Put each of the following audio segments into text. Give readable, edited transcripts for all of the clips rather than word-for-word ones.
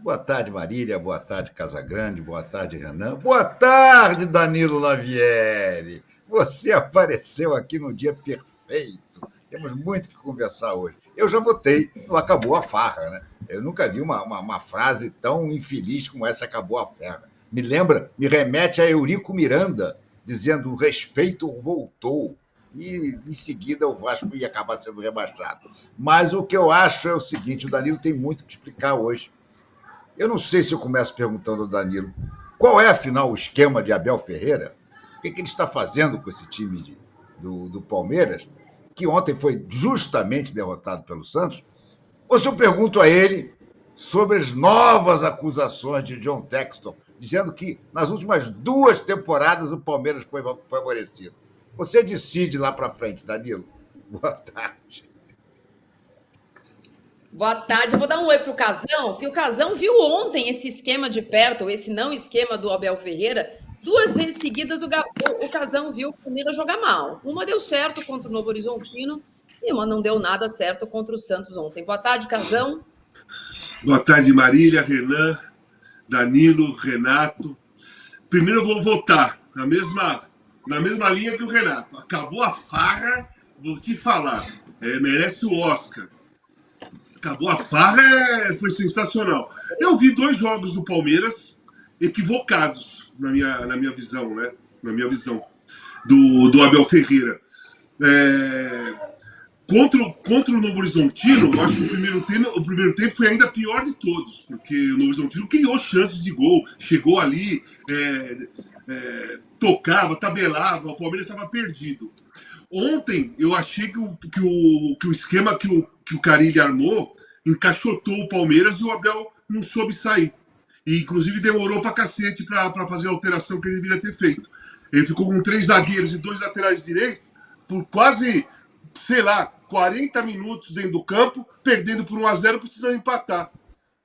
Boa tarde, Marília. Boa tarde, Casagrande. Boa tarde, Renan. Boa tarde, Danilo Lavieri. Você apareceu aqui no dia perfeito. Temos muito que conversar hoje. Eu já votei no Acabou a Farra, né? Eu nunca vi uma frase tão infeliz como essa Acabou a Farra. Me remete a Eurico Miranda, dizendo o respeito voltou. E em seguida o Vasco ia acabar sendo rebaixado. Mas o que eu acho é o seguinte: o Danilo tem muito que explicar hoje. Eu não sei se eu começo perguntando ao Danilo qual é, afinal, o esquema de Abel Ferreira, o que ele está fazendo com esse time do Palmeiras, que ontem foi justamente derrotado pelo Santos, ou se eu pergunto a ele sobre as novas acusações de John Textor, dizendo que nas últimas 2 temporadas o Palmeiras foi favorecido. Você decide lá para frente, Danilo. Boa tarde. Boa tarde, eu vou dar um oi pro Casão, porque o Casão viu ontem esse esquema de perto, esse não esquema do Abel Ferreira. 2 vezes seguidas o Casão viu o Palmeiras jogar mal. Uma deu certo contra o Novo Horizontino e uma não deu nada certo contra o Santos ontem. Boa tarde, Casão. Boa tarde, Marília, Renan, Danilo, Renato. Primeiro eu vou votar na mesma linha que o Renato. Acabou a farra, vou te falar. Merece o Oscar. Acabou a farra, foi sensacional. Eu vi 2 jogos do Palmeiras equivocados na minha visão, né? Na minha visão do Abel Ferreira. Contra o Novo Horizontino, eu acho que o primeiro tempo foi ainda pior de todos, porque o Novo Horizontino criou chances de gol, chegou ali, tocava, tabelava, o Palmeiras estava perdido. Ontem eu achei que o esquema que o Carille armou encaixotou o Palmeiras e o Abel não soube sair. E inclusive demorou pra cacete pra fazer a alteração que ele deveria ter feito. Ele ficou com 3 zagueiros e 2 laterais direitos por quase, sei lá, 40 minutos dentro do campo, perdendo por 1-0, precisando empatar.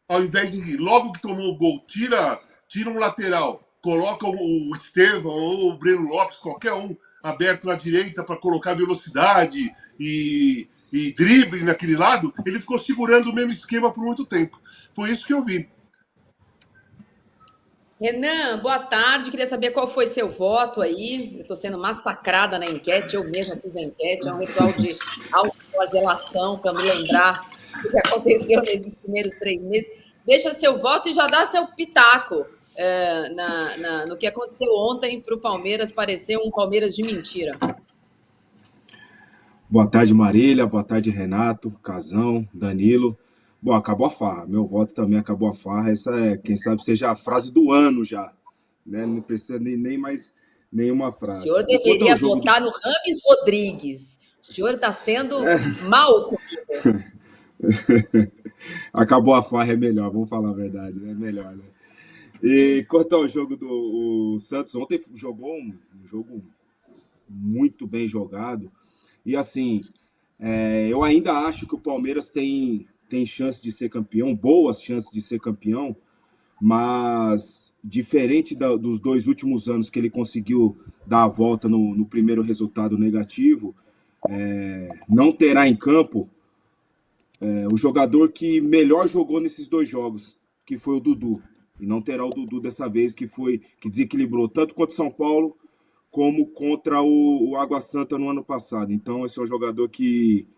Ao invés de, logo que tomou o gol, tira um lateral, coloca o Estevão ou o Breno Lopes, qualquer um, aberto na direita para colocar velocidade e drible naquele lado, ele ficou segurando o mesmo esquema por muito tempo. Foi isso que eu vi. Renan, boa tarde. Queria saber qual foi seu voto aí. Eu estou sendo massacrada na enquete, eu mesma fiz a enquete, é um ritual de autoflagelação para me lembrar do que aconteceu nesses primeiros 3 meses. Deixa seu voto e já dá seu pitaco no que aconteceu ontem para o Palmeiras parecer um Palmeiras de mentira. Boa tarde, Marília. Boa tarde, Renato, Casão, Danilo. Bom, acabou a farra. Meu voto também acabou a farra. Essa quem sabe, seja a frase do ano já. Né? Não precisa nem mais nenhuma frase. O senhor deveria votar no Rames Rodrigues. O senhor está sendo mal comigo. Acabou a farra é melhor, vamos falar a verdade, é melhor, né? E quanto ao jogo do Santos, ontem jogou um jogo muito bem jogado. E assim, eu ainda acho que o Palmeiras tem chance de ser campeão, boas chances de ser campeão, mas diferente dos 2 últimos anos que ele conseguiu dar a volta no primeiro resultado negativo, não terá em campo o jogador que melhor jogou nesses 2 jogos, que foi o Dudu. E não terá o Dudu dessa vez, que desequilibrou tanto contra o São Paulo como contra o Água Santa no ano passado. Então, esse é um jogador que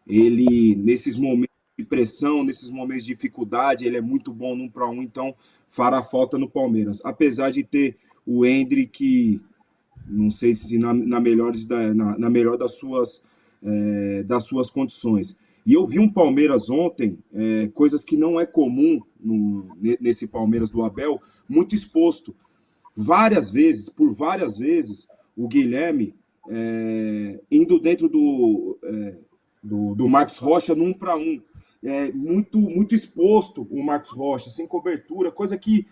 ele, nesses momentos de pressão, nesses momentos de dificuldade, ele é muito bom no 1 para 1, então fará falta no Palmeiras. Apesar de ter o Endrick, que não sei se na melhor das suas condições. E eu vi um Palmeiras ontem, coisas que não é comum nesse Palmeiras do Abel, muito exposto. Por várias vezes, o Guilherme indo dentro do Marcos Rocha no 1 para 1. Muito exposto o Marcos Rocha, sem cobertura, coisa que,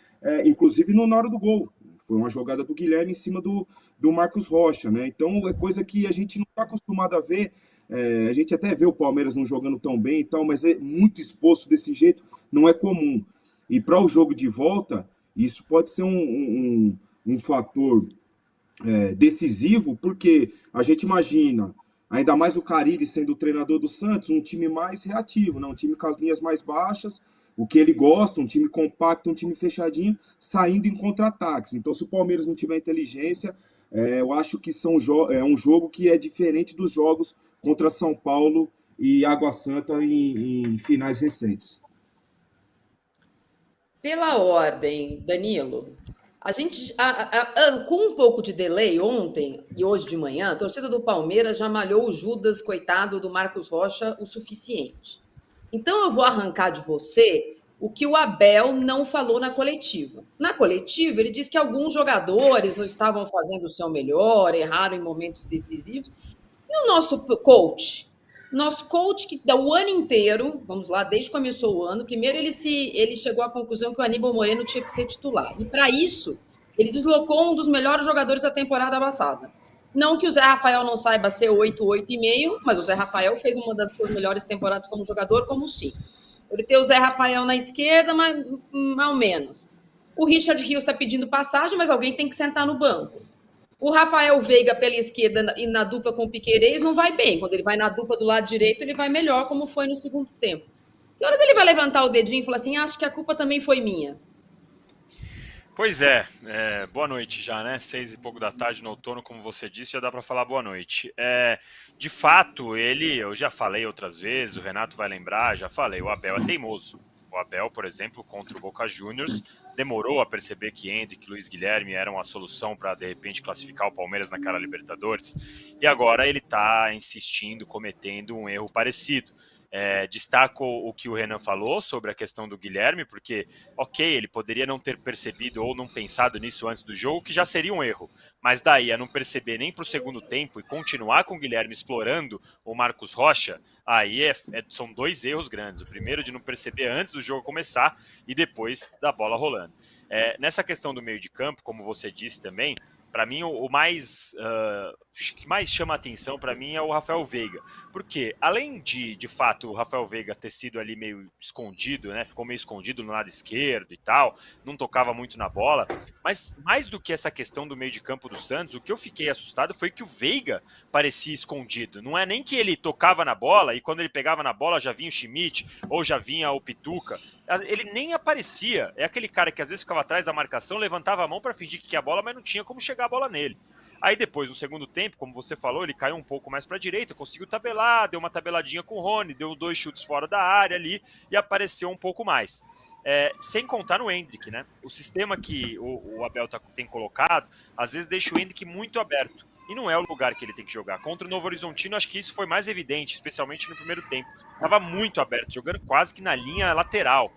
inclusive, na hora do gol. Foi uma jogada do Guilherme em cima do Marcos Rocha, né? Então, é coisa que a gente não está acostumado a ver. A gente até vê o Palmeiras não jogando tão bem e tal, mas é muito exposto desse jeito, não é comum. E para o jogo de volta, isso pode ser um fator decisivo, porque a gente imagina, ainda mais o Carille sendo o treinador do Santos, um time mais reativo, né? Um time com as linhas mais baixas, o que ele gosta, um time compacto, um time fechadinho, saindo em contra-ataques. Então, se o Palmeiras não tiver inteligência, eu acho que é um jogo que é diferente dos jogos contra São Paulo e Água Santa em finais recentes. Pela ordem, Danilo, a gente, com um pouco de delay ontem e hoje de manhã, a torcida do Palmeiras já malhou o Judas, coitado do Marcos Rocha, o suficiente. Então eu vou arrancar de você o que o Abel não falou na coletiva. Na coletiva, ele disse que alguns jogadores não estavam fazendo o seu melhor, erraram em momentos decisivos. E o nosso coach que dá o ano inteiro, vamos lá, desde que começou o ano, primeiro ele chegou à conclusão que o Aníbal Moreno tinha que ser titular. E para isso, ele deslocou um dos melhores jogadores da temporada passada. Não que o Zé Rafael não saiba ser 8,5, mas o Zé Rafael fez uma das suas melhores temporadas como jogador, como sim. Ele tem o Zé Rafael na esquerda, mas ao menos. O Richard Rios está pedindo passagem, mas alguém tem que sentar no banco. O Rafael Veiga pela esquerda e na dupla com o Piquerez não vai bem. Quando ele vai na dupla do lado direito, ele vai melhor, como foi no segundo tempo. Que horas ele vai levantar o dedinho e falar assim, acho que a culpa também foi minha? Pois é, boa noite já, né? 6 e pouco da tarde no outono, como você disse, já dá para falar boa noite. De fato, eu já falei outras vezes, o Renato vai lembrar, já falei, o Abel é teimoso. O Abel, por exemplo, contra o Boca Juniors, demorou a perceber que Endrick e Luiz Guilherme eram a solução para, de repente, classificar o Palmeiras naquela Libertadores. E agora ele está insistindo, cometendo um erro parecido. Destaco o que o Renan falou sobre a questão do Guilherme, porque, ok, ele poderia não ter percebido ou não pensado nisso antes do jogo, que já seria um erro. Mas daí a não perceber nem para o segundo tempo e continuar com o Guilherme explorando o Marcos Rocha, aí são 2 erros grandes. O primeiro de não perceber antes do jogo começar e depois da bola rolando. Nessa questão do meio de campo, como você disse também, para mim, o que mais chama a atenção para mim é o Rafael Veiga. Porque, além de fato, o Rafael Veiga ter sido ali meio escondido, né? Ficou meio escondido no lado esquerdo e tal, não tocava muito na bola. Mas, mais do que essa questão do meio de campo do Santos, o que eu fiquei assustado foi que o Veiga parecia escondido. Não é nem que ele tocava na bola e quando ele pegava na bola já vinha o Schmidt ou já vinha o Pituca. Ele nem aparecia. É aquele cara que às vezes ficava atrás da marcação, levantava a mão para fingir que ia a bola, mas não tinha como chegar a bola nele. Aí depois, no segundo tempo, como você falou, ele caiu um pouco mais para a direita, conseguiu tabelar, deu uma tabeladinha com o Rony, deu 2 chutes fora da área ali e apareceu um pouco mais. Sem contar no Endrick, né? O sistema que o Abel tem colocado, às vezes deixa o Endrick muito aberto. E não é o lugar que ele tem que jogar. Contra o Novo Horizontino, acho que isso foi mais evidente, especialmente no primeiro tempo. Estava muito aberto, jogando quase que na linha lateral.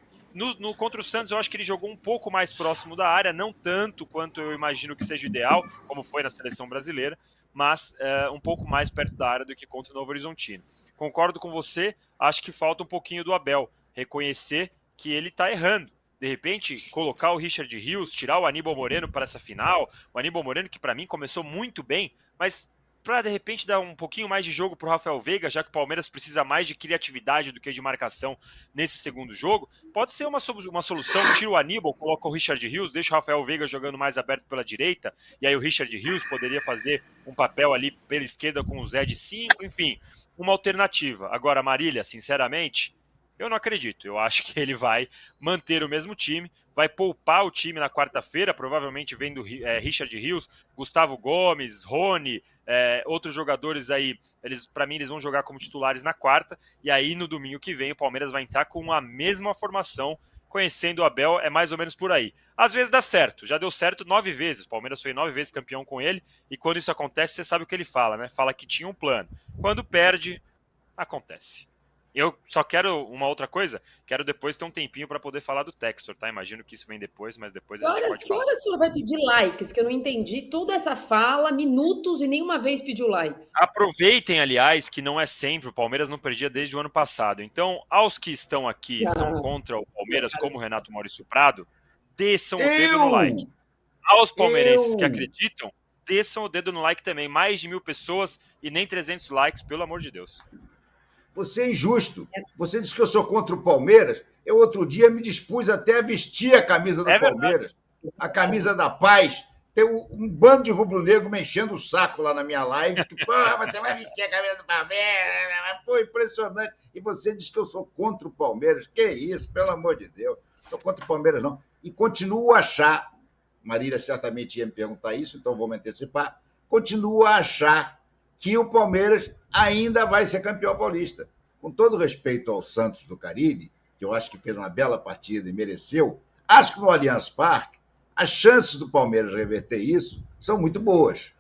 Contra o Santos, eu acho que ele jogou um pouco mais próximo da área, não tanto quanto eu imagino que seja o ideal, como foi na seleção brasileira, mas um pouco mais perto da área do que contra o Novo Horizontino. Concordo com você, acho que falta um pouquinho do Abel reconhecer que ele está errando. De repente, colocar o Richard Rios, tirar o Aníbal Moreno para essa final, o Aníbal Moreno que para mim começou muito bem, mas para de repente dar um pouquinho mais de jogo para o Rafael Veiga, já que o Palmeiras precisa mais de criatividade do que de marcação nesse segundo jogo, pode ser uma solução, tira o Aníbal, coloca o Richard Rios, deixa o Rafael Veiga jogando mais aberto pela direita, e aí o Richard Rios poderia fazer um papel ali pela esquerda com o Zé de 5, enfim, uma alternativa. Agora, Marília, sinceramente, eu não acredito. Eu acho que ele vai manter o mesmo time, vai poupar o time na quarta-feira, provavelmente vendo Richard Rios, Gustavo Gomes, Rony, outros jogadores aí. Para mim, eles vão jogar como titulares na quarta, e aí no domingo que vem o Palmeiras vai entrar com a mesma formação. Conhecendo o Abel, é mais ou menos por aí. Às vezes dá certo, já deu certo 9 vezes. O Palmeiras foi 9 vezes campeão com ele, e quando isso acontece, você sabe o que ele fala, né? Fala que tinha um plano. Quando perde, acontece. Eu só quero uma outra coisa, quero depois ter um tempinho para poder falar do Textor, tá? Imagino que isso vem depois, mas depois a gente pode falar. Que hora o senhor vai pedir likes? Que eu não entendi toda essa fala, minutos e nenhuma vez pediu likes. Aproveitem, aliás, que não é sempre, o Palmeiras não perdia desde o ano passado. Então, aos que estão aqui e são contra o Palmeiras, como o Renato Maurício Prado, desçam o dedo no like. Aos palmeirenses que acreditam, desçam o dedo no like também. Mais de 1.000 pessoas e nem 300 likes, pelo amor de Deus. Você é injusto. Você disse que eu sou contra o Palmeiras. Eu, outro dia, me dispus até a vestir a camisa do Palmeiras, a camisa da paz. tem um bando de rubro-negro me enchendo o saco lá na minha live, que, pô, você vai vestir a camisa do Palmeiras, pô, impressionante. E você diz que eu sou contra o Palmeiras. Que isso, pelo amor de Deus. Não sou contra o Palmeiras, não. E continuo a achar, Marília certamente ia me perguntar isso, então vou me antecipar, continuo a achar que o Palmeiras ainda vai ser campeão paulista. Com todo respeito ao Santos do Carille, que eu acho que fez uma bela partida e mereceu, acho que no Allianz Parque, as chances do Palmeiras reverter isso são muito boas.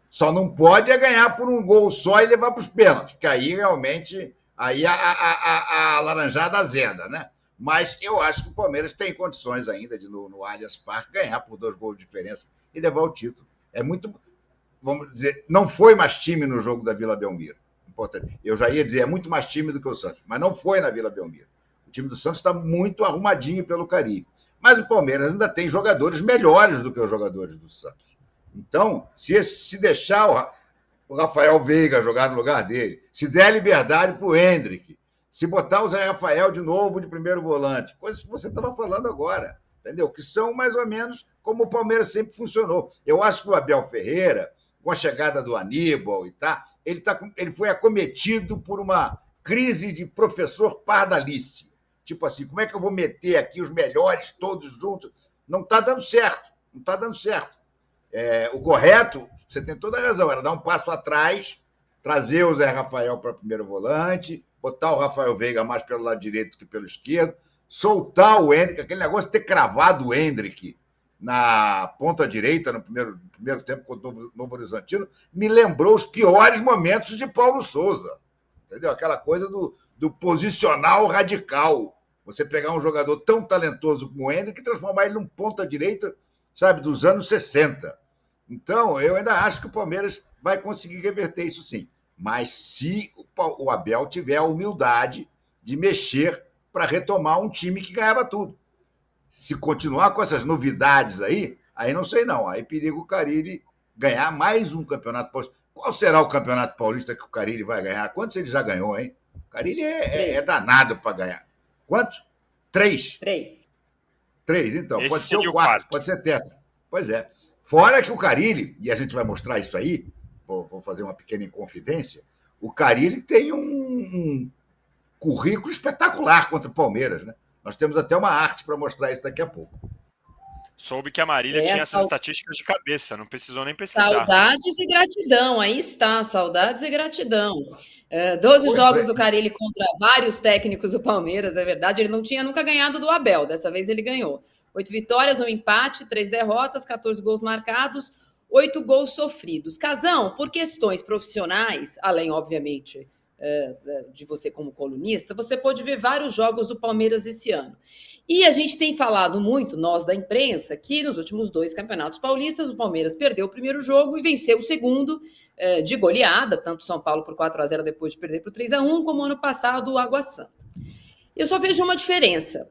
Só não pode ganhar por um gol só e levar para os pênaltis, porque aí realmente aí a laranjada azeda, né? Mas eu acho que o Palmeiras tem condições ainda de, no Allianz Parque, ganhar por 2 gols de diferença e levar o título. É muito, vamos dizer, não foi mais time no jogo da Vila Belmiro. Eu já ia dizer, é muito mais time do que o Santos, mas não foi na Vila Belmiro. O time do Santos está muito arrumadinho pelo Carille. Mas o Palmeiras ainda tem jogadores melhores do que os jogadores do Santos. Então, se deixar o Rafael Veiga jogar no lugar dele, se der liberdade para o Hendrick, se botar o Zé Rafael de novo de primeiro volante, coisas que você estava falando agora, entendeu? Que são mais ou menos como o Palmeiras sempre funcionou. Eu acho que o Abel Ferreira, com a chegada do Aníbal e tal, ele foi acometido por uma crise de professor pardalice. Tipo assim, como é que eu vou meter aqui os melhores todos juntos? Não está dando certo, não está dando certo. O correto, você tem toda a razão, era dar um passo atrás, trazer o Zé Rafael para primeiro volante, botar o Rafael Veiga mais pelo lado direito que pelo esquerdo, soltar o Hendrick, aquele negócio de ter cravado o Hendrick na ponta direita no primeiro tempo contra o Novo Horizontino, me lembrou os piores momentos de Paulo Souza. Entendeu? Aquela coisa do posicional radical. Você pegar um jogador tão talentoso como o Hendrick e transformar ele num ponta-direita, sabe, dos anos 60. Então, eu ainda acho que o Palmeiras vai conseguir reverter isso sim. Mas se o Abel tiver a humildade de mexer para retomar um time que ganhava tudo. Se continuar com essas novidades aí não sei não. Aí perigo o Carille ganhar mais um campeonato paulista. Qual será o campeonato paulista que o Carille vai ganhar? Quantos ele já ganhou, hein? O Carille é danado para ganhar. Quanto? 3? 3. 3, então. Esse pode ser o 4, quarto. pode ser tetra. Pois é. Fora que o Carille, e a gente vai mostrar isso aí, vou fazer uma pequena inconfidência, o Carille tem um currículo espetacular contra o Palmeiras, né? Nós temos até uma arte para mostrar isso daqui a pouco. Soube que a Marília tinha essas estatísticas de cabeça, não precisou nem pesquisar. Saudades e gratidão, aí está, saudades e gratidão. 12 jogos do Carille contra vários técnicos do Palmeiras, é verdade, ele não tinha nunca ganhado do Abel, dessa vez ele ganhou. 8 vitórias, 1 empate, 3 derrotas, 14 gols marcados, 8 gols sofridos. Casão, por questões profissionais, além, obviamente, de você como colunista, você pôde ver vários jogos do Palmeiras esse ano. E a gente tem falado muito, nós da imprensa, que nos últimos 2 campeonatos paulistas, o Palmeiras perdeu o primeiro jogo e venceu o segundo de goleada, tanto São Paulo por 4-0 depois de perder por 3-1, como ano passado o Água Santa. Eu só vejo uma diferença.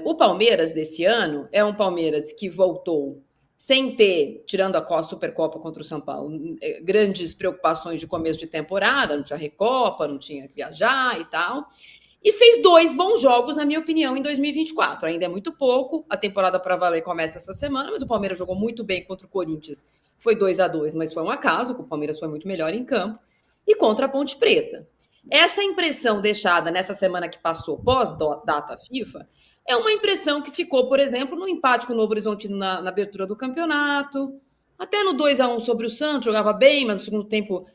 O Palmeiras desse ano é um Palmeiras que voltou sem ter, tirando a Supercopa contra o São Paulo, grandes preocupações de começo de temporada, não tinha Recopa, não tinha que viajar e tal, e fez 2 bons jogos, na minha opinião, em 2024. Ainda é muito pouco, a temporada para valer começa essa semana, mas o Palmeiras jogou muito bem contra o Corinthians, foi 2-2, mas foi um acaso, que o Palmeiras foi muito melhor em campo, e contra a Ponte Preta. Essa impressão deixada nessa semana que passou, pós-data FIFA, é uma impressão que ficou, por exemplo, no empate com o Novo Horizontino na abertura do campeonato, até no 2-1 sobre o Santos, jogava bem, mas no segundo tempo,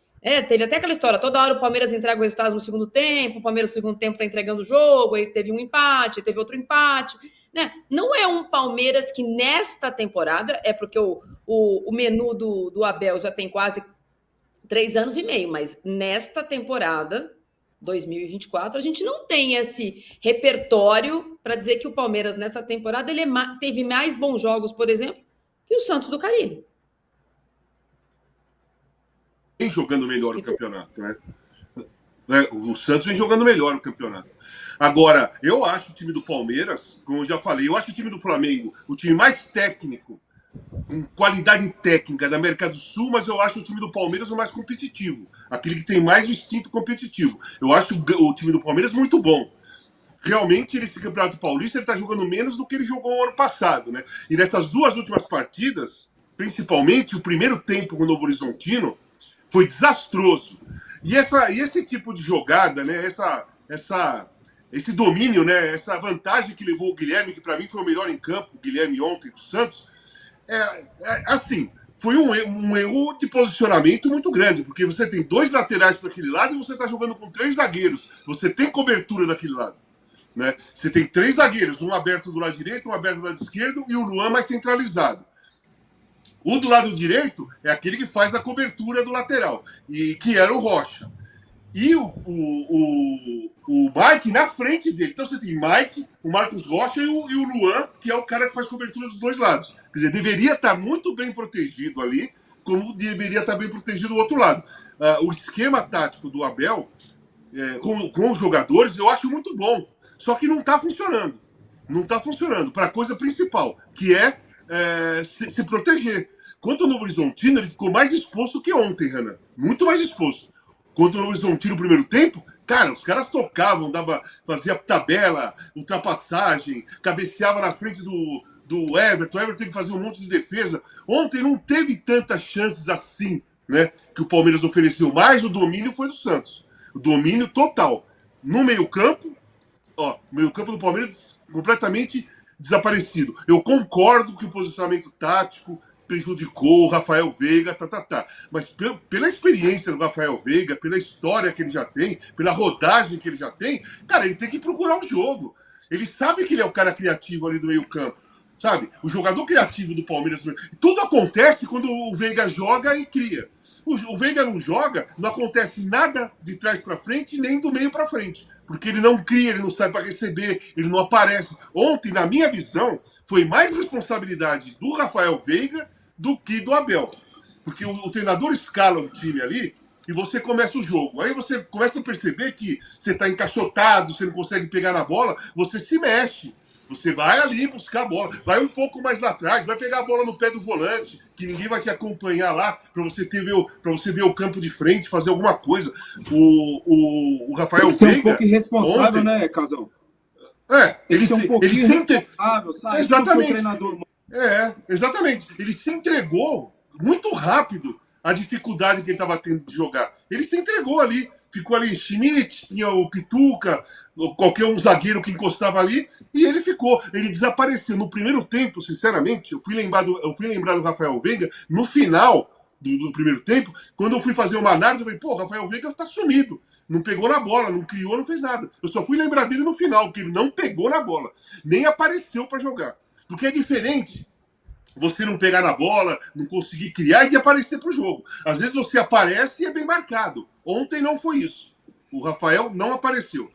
teve até aquela história, toda hora o Palmeiras entrega o resultado no segundo tempo, o Palmeiras no segundo tempo está entregando o jogo, aí teve um empate, teve outro empate, né? Não é um Palmeiras que nesta temporada, porque o menu do Abel já tem quase 3 anos e meio, mas nesta temporada 2024, a gente não tem esse repertório para dizer que o Palmeiras, nessa temporada, ele teve mais bons jogos, por exemplo, que o Santos do Carille. Vem jogando melhor o campeonato, né? O Santos vem jogando melhor o campeonato. Agora, eu acho o time do Palmeiras, como eu já falei, eu acho o time do Flamengo o time mais técnico, com qualidade técnica da América do Sul, mas eu acho o time do Palmeiras o mais competitivo. Aquele que tem mais instinto competitivo. Eu acho o time do Palmeiras muito bom. Realmente, esse Campeonato Paulista, ele está jogando menos do que ele jogou no ano passado, né? E nessas 2 últimas partidas, principalmente o primeiro tempo com o Novo Horizontino, foi desastroso. E esse tipo de jogada, né, esse domínio, né, essa vantagem que levou o Guilherme, que para mim foi o melhor em campo, o Guilherme ontem do Santos, assim, foi um erro de posicionamento muito grande, porque você tem 2 laterais para aquele lado e você está jogando com 3 zagueiros. Você tem cobertura daquele lado. Né? Você tem 3 zagueiros, um aberto do lado direito, um aberto do lado esquerdo e o Luan mais centralizado. O do lado direito é aquele que faz a cobertura do lateral, e que era o Rocha. E o Mike na frente dele. Então você tem Mike, o Marcos Rocha e o Luan, que é o cara que faz cobertura dos 2 lados. Quer dizer, deveria estar muito bem protegido ali, como deveria estar bem protegido do outro lado. O esquema tático do Abel, com os jogadores, eu acho muito bom. Só que não está funcionando. Não está funcionando para a coisa principal, que é se proteger. Quanto ao Novo Horizontino, ele ficou mais exposto que ontem, Renan. Muito mais exposto. Quanto ao Novo Horizontino no primeiro tempo, cara, os caras tocavam, fazia tabela, ultrapassagem, cabeceava na frente do Everton. O Everton tem que fazer um monte de defesa. Ontem não teve tantas chances assim, né, que o Palmeiras ofereceu. Mas o domínio foi do Santos. O domínio total. No meio-campo, o meio-campo do Palmeiras completamente desaparecido. Eu concordo que o posicionamento tático prejudicou o Rafael Veiga, mas pela experiência do Rafael Veiga, pela história que ele já tem, pela rodagem que ele já tem, cara, ele tem que procurar o jogo. Ele sabe que ele é o cara criativo ali do meio-campo, sabe? O jogador criativo do Palmeiras. Tudo acontece quando o Veiga joga e cria. O Veiga não joga, não acontece nada de trás para frente, nem do meio para frente. Porque ele não cria, ele não sai para receber, ele não aparece. Ontem, na minha visão, foi mais responsabilidade do Rafael Veiga do que do Abel. Porque o treinador escala o time ali e você começa o jogo. Aí você começa a perceber que você está encaixotado, você não consegue pegar na bola, você se mexe. Você vai ali buscar a bola, vai um pouco mais lá atrás, vai pegar a bola no pé do volante, que ninguém vai te acompanhar lá, para você ver o campo de frente, fazer alguma coisa. O Rafael Veiga... Tem que ser um pouco irresponsável, ontem, né, Casão? Ele ser um pouquinho irresponsável, sabe? Exatamente. Exatamente. Ele se entregou muito rápido à dificuldade que ele estava tendo de jogar. Ele se entregou ali. Ficou ali Schmidt, tinha o Pituca, qualquer um zagueiro que encostava ali, e ele ficou. Ele desapareceu. No primeiro tempo, sinceramente, eu fui lembrar do Rafael Veiga no final do primeiro tempo, quando eu fui fazer uma análise, eu falei, pô, o Rafael Veiga tá sumido. Não pegou na bola, não criou, não fez nada. Eu só fui lembrar dele no final, porque ele não pegou na bola. Nem apareceu para jogar. Porque é diferente você não pegar na bola, não conseguir criar e de aparecer para o jogo. Às vezes você aparece e é bem marcado. Ontem não foi isso. O Rafael não apareceu.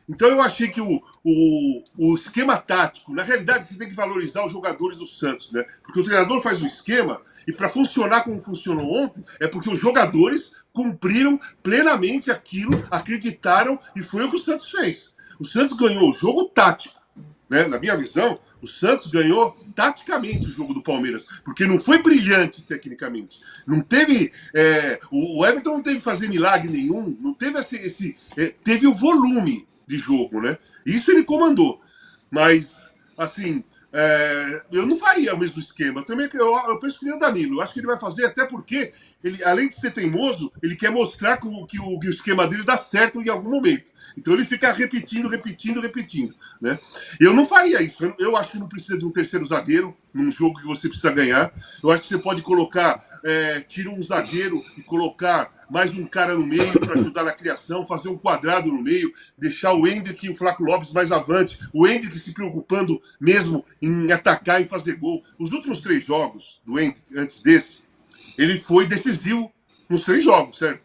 Então eu achei que o esquema tático, na realidade você tem que valorizar os jogadores do Santos, né? Porque o treinador faz o esquema e para funcionar como funcionou ontem, é porque os jogadores cumpriram plenamente aquilo, acreditaram e foi o que o Santos fez. O Santos ganhou o jogo tático, né? Na minha visão, o Santos ganhou taticamente o jogo do Palmeiras, porque não foi brilhante tecnicamente. Não teve. O Everton não teve que fazer milagre nenhum, não teve teve o volume de jogo, né? Isso ele comandou. Mas, assim, eu não faria o mesmo esquema. Também eu penso que nem o Danilo. Eu acho que ele vai fazer, até porque, ele, além de ser teimoso, ele quer mostrar que o esquema dele dá certo em algum momento. Então ele fica repetindo, né? Eu não faria isso. Eu acho que não precisa de um terceiro zagueiro num jogo que você precisa ganhar. Eu acho que você pode colocar, tira um zagueiro e colocar mais um cara no meio para ajudar na criação, fazer um quadrado no meio, deixar o Hendrick e o Flaco Lopes mais avante, o Hendrick se preocupando mesmo em atacar e fazer gol. Os últimos 3 jogos do Hendrick, antes desse, ele foi decisivo nos 3 jogos, certo?